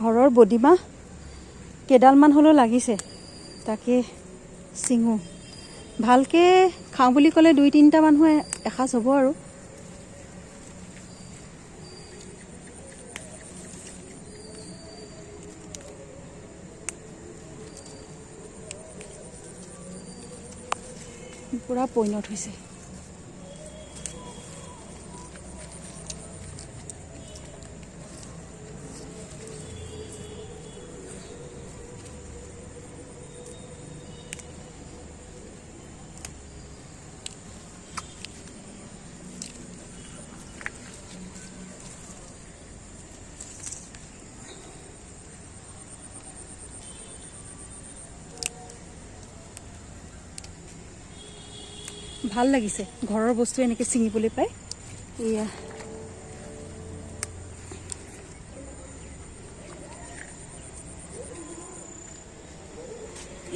ঘৰৰ বডিমাহ কেইডালমান হ'লেও লাগিছে, তাকে চিঙো। ভালকৈ খাওঁ বুলি ক'লে 2-3টা মানুহে এসাঁজ হ'ব আৰু। পূৰা পৰিণত হৈছে। ভাল লাগিছে ঘৰৰ বস্তু এনেকৈ ছিঙিবলৈ পাই। এয়া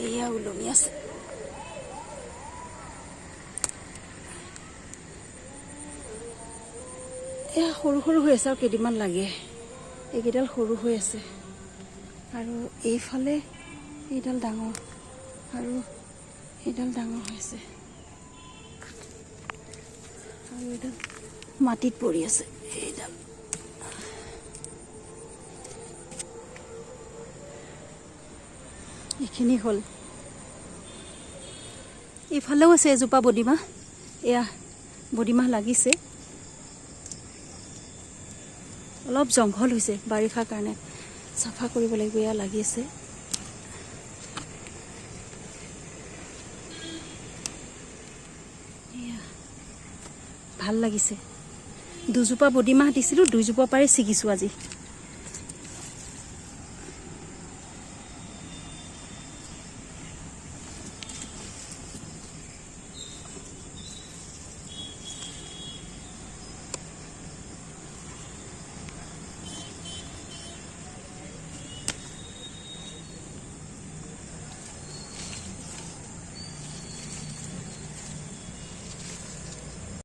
এয়া ওলমি আছে। এয়া সৰু সৰু হৈ আছে আৰু কেইদিনমান লাগে। এইকেইডাল সৰু হৈ আছে আৰু এইফালে এইডাল ডাঙৰ আৰু এইডাল ডাঙৰ হৈছে আৰু এইডাল মাটিত পৰি আছে। এইডাল এইখিনি হ'ল। এইফালেও আছে এজোপা বডিমাহ। এয়া বডিমাহ লাগিছে, অলপ জংঘল হৈছে বাৰিষাৰ কাৰণে, চাফা কৰিব লাগিব। এয়া লাগি আছে। এয়া ভাল লাগিছে। 2জোপা বডিমাহ দিছিলোঁ, 2জোপা পাৰি ছিগিছোঁ আজি।